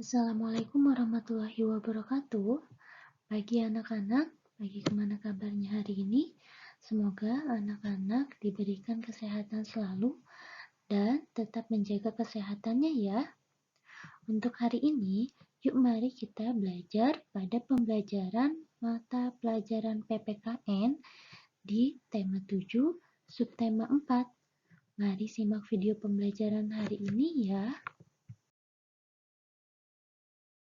Assalamualaikum warahmatullahi wabarakatuh. Pagi anak-anak, bagaimana kabarnya hari ini? Semoga anak-anak diberikan kesehatan selalu dan tetap menjaga kesehatannya ya. Untuk hari ini, yuk mari kita belajar pada pembelajaran mata pelajaran PPKN di tema 7, subtema 4. Mari simak video pembelajaran hari ini ya.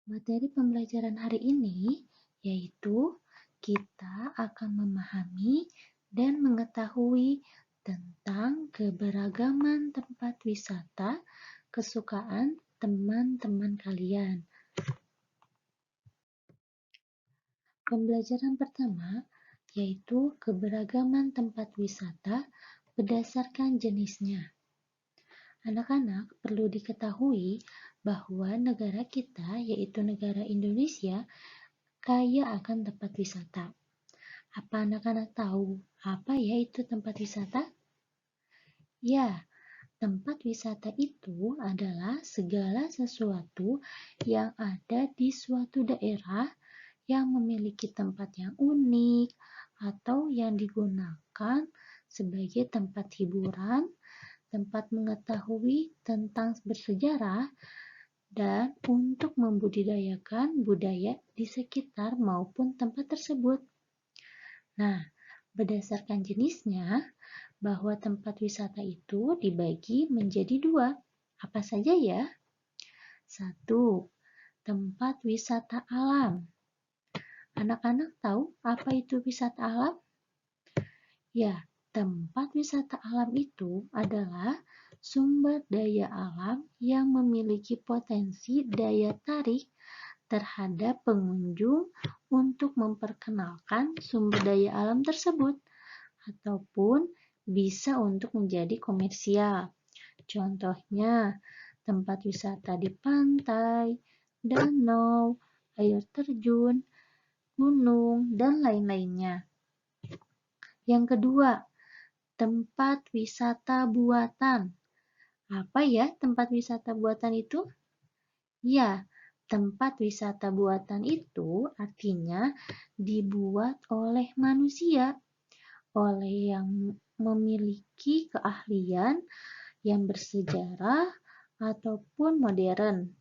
Materi pembelajaran hari ini yaitu kita akan memahami dan mengetahui tentang keberagaman tempat wisata kesukaan teman-teman kalian. Pembelajaran pertama yaitu keberagaman tempat wisata berdasarkan jenisnya. Anak-anak perlu diketahui bahwa negara kita, yaitu negara Indonesia, kaya akan tempat wisata. Apa anak-anak tahu apa ya itu tempat wisata? Ya, tempat wisata itu adalah segala sesuatu yang ada di suatu daerah yang memiliki tempat yang unik atau yang digunakan sebagai tempat hiburan, tempat mengetahui tentang bersejarah, dan untuk membudidayakan budaya di sekitar maupun tempat tersebut. Nah, berdasarkan jenisnya, bahwa tempat wisata itu dibagi menjadi dua. Apa saja ya? 1. Tempat wisata alam. Anak-anak tahu apa itu wisata alam? Ya, tempat wisata alam itu adalah sumber daya alam yang memiliki potensi daya tarik terhadap pengunjung untuk memperkenalkan sumber daya alam tersebut, ataupun bisa untuk menjadi komersial. Contohnya, tempat wisata di pantai, danau, air terjun, gunung, dan lain-lainnya. Yang kedua, tempat wisata buatan. Apa ya tempat wisata buatan itu? Ya, tempat wisata buatan itu artinya dibuat oleh manusia, oleh yang memiliki keahlian yang bersejarah ataupun modern,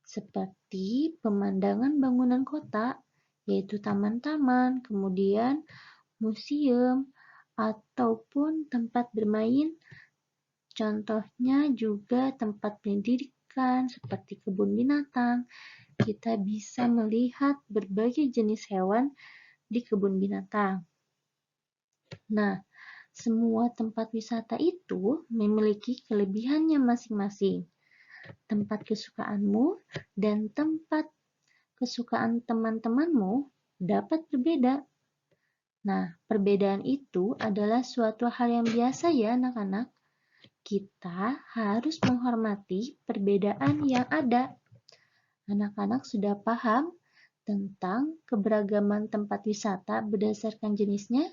seperti pemandangan bangunan kota, yaitu taman-taman, kemudian museum, ataupun tempat bermain. Contohnya juga tempat pendidikan seperti kebun binatang. Kita bisa melihat berbagai jenis hewan di kebun binatang. Nah, semua tempat wisata itu memiliki kelebihannya masing-masing. Tempat kesukaanmu dan tempat kesukaan teman-temanmu dapat berbeda. Nah, perbedaan itu adalah suatu hal yang biasa ya anak-anak. Kita harus menghormati perbedaan yang ada. Anak-anak sudah paham tentang keberagaman tempat wisata berdasarkan jenisnya?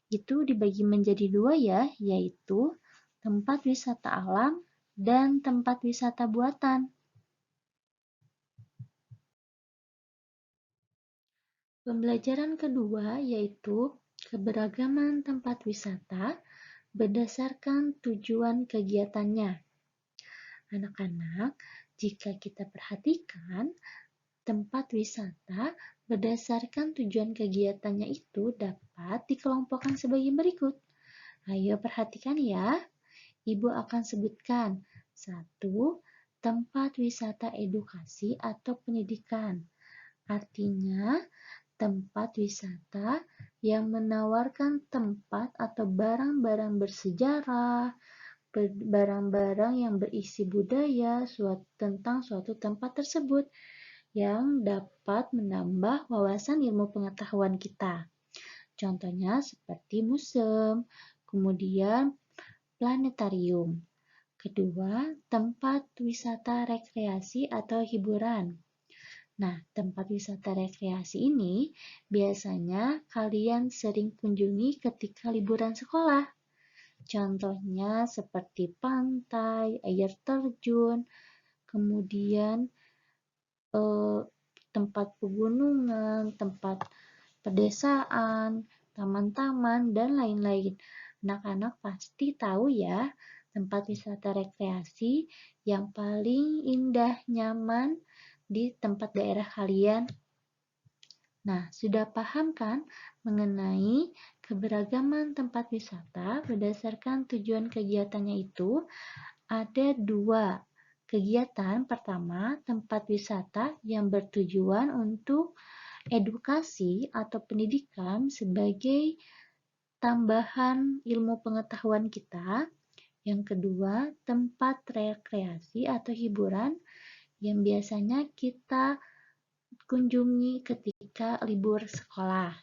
Itu dibagi menjadi dua ya, yaitu tempat wisata alam dan tempat wisata buatan. Pembelajaran kedua yaitu keberagaman tempat wisata berdasarkan tujuan kegiatannya. Anak-anak, jika kita perhatikan, tempat wisata berdasarkan tujuan kegiatannya itu dapat dikelompokkan sebagai berikut. Ayo perhatikan ya. Ibu akan sebutkan. 1. Tempat wisata edukasi atau pendidikan. Artinya, tempat wisata yang menawarkan tempat atau barang-barang bersejarah, barang-barang yang berisi budaya tentang suatu tempat tersebut yang dapat menambah wawasan ilmu pengetahuan kita. Contohnya seperti museum, kemudian planetarium. Kedua, tempat wisata rekreasi atau hiburan. Nah, tempat wisata rekreasi ini biasanya kalian sering kunjungi ketika liburan sekolah. Contohnya seperti pantai, air terjun, kemudian tempat pegunungan, tempat pedesaan, taman-taman, dan lain-lain. Anak-anak pasti tahu ya, tempat wisata rekreasi yang paling indah, nyaman di tempat daerah kalian. Nah, sudah paham kan mengenai keberagaman tempat wisata berdasarkan tujuan kegiatannya itu? Ada dua kegiatan. Pertama, tempat wisata yang bertujuan untuk edukasi atau pendidikan sebagai tambahan ilmu pengetahuan kita. Yang kedua, tempat rekreasi atau hiburan yang biasanya kita kunjungi ketika libur sekolah.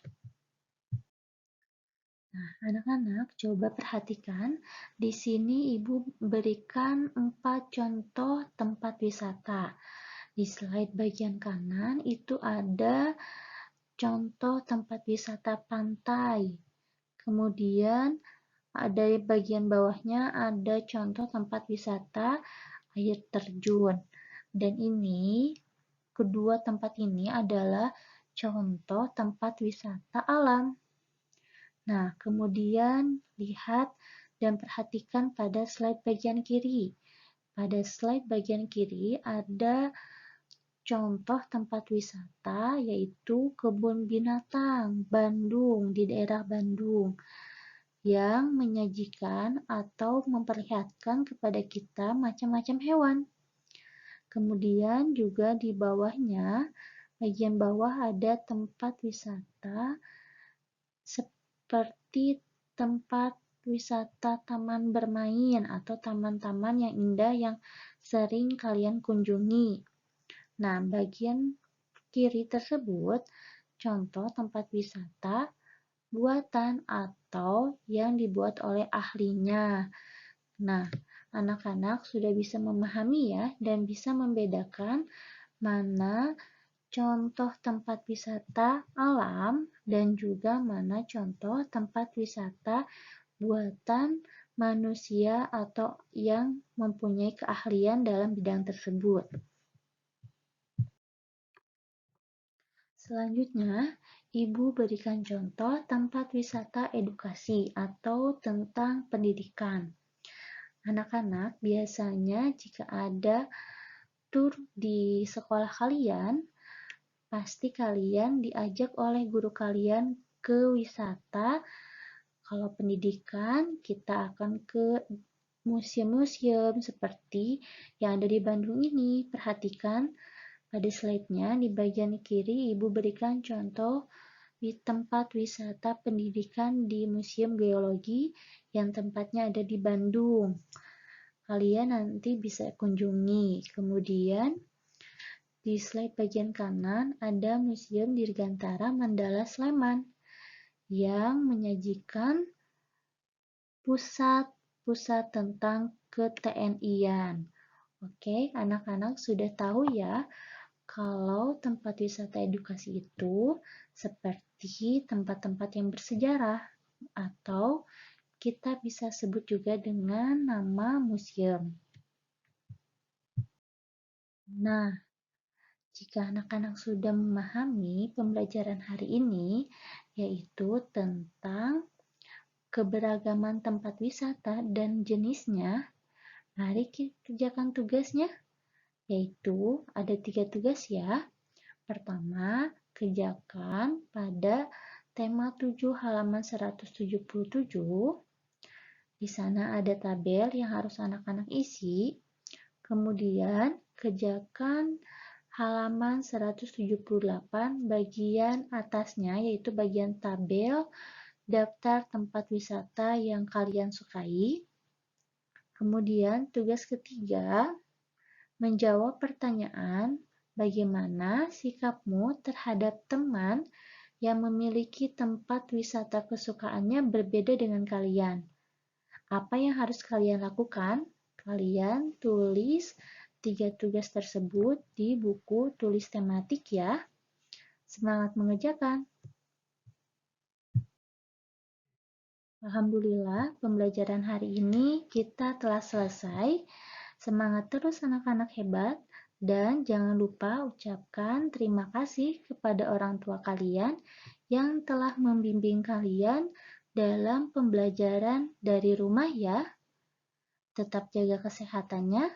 Nah, anak-anak coba perhatikan, di sini Ibu berikan 4 contoh tempat wisata. Di slide bagian kanan itu ada contoh tempat wisata pantai. Kemudian ada bagian bawahnya ada contoh tempat wisata air terjun. Dan ini kedua tempat ini adalah contoh tempat wisata alam. Nah, kemudian lihat dan perhatikan pada slide bagian kiri. Pada slide bagian kiri ada contoh tempat wisata yaitu kebun binatang Bandung di daerah Bandung yang menyajikan atau memperlihatkan kepada kita macam-macam hewan. Kemudian juga di bawahnya, bagian bawah ada tempat wisata seperti tempat wisata taman bermain atau taman-taman yang indah yang sering kalian kunjungi. Nah, bagian kiri tersebut contoh tempat wisata buatan atau yang dibuat oleh ahlinya. Nah, anak-anak sudah bisa memahami ya dan bisa membedakan mana contoh tempat wisata alam dan juga mana contoh tempat wisata buatan manusia atau yang mempunyai keahlian dalam bidang tersebut. Selanjutnya, Ibu berikan contoh tempat wisata edukasi atau tentang pendidikan. Anak-anak biasanya jika ada tur di sekolah kalian, pasti kalian diajak oleh guru kalian ke wisata. Kalau pendidikan, kita akan ke museum-museum seperti yang ada di Bandung ini. Perhatikan pada slide-nya di bagian kiri Ibu berikan contoh di tempat wisata pendidikan di Museum Geologi yang tempatnya ada di Bandung. Kalian nanti bisa kunjungi. Kemudian di slide bagian kanan ada Museum Dirgantara Mandala Sleman yang menyajikan pusat-pusat tentang ke-TNI-an. Oke, anak-anak sudah tahu ya kalau tempat wisata edukasi itu seperti tempat-tempat yang bersejarah atau kita bisa sebut juga dengan nama museum. Nah, jika anak-anak sudah memahami pembelajaran hari ini, yaitu tentang keberagaman tempat wisata dan jenisnya, mari kita kerjakan tugasnya, yaitu ada 3 tugas ya. Pertama, kerjakan pada tema 7 halaman 177. Di sana ada tabel yang harus anak-anak isi. Kemudian, kerjakan halaman 178 bagian atasnya, yaitu bagian tabel daftar tempat wisata yang kalian sukai. Kemudian, tugas ketiga, menjawab pertanyaan bagaimana sikapmu terhadap teman yang memiliki tempat wisata kesukaannya berbeda dengan kalian. Apa yang harus kalian lakukan? Kalian tulis 3 tugas tersebut di buku tulis tematik ya. Semangat mengerjakan! Alhamdulillah, pembelajaran hari ini kita telah selesai. Semangat terus anak-anak hebat. Dan jangan lupa ucapkan terima kasih kepada orang tua kalian yang telah membimbing kalian dalam pembelajaran dari rumah ya. Tetap jaga kesehatannya.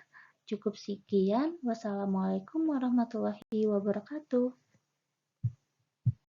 Cukup sekian. Wassalamualaikum warahmatullahi wabarakatuh.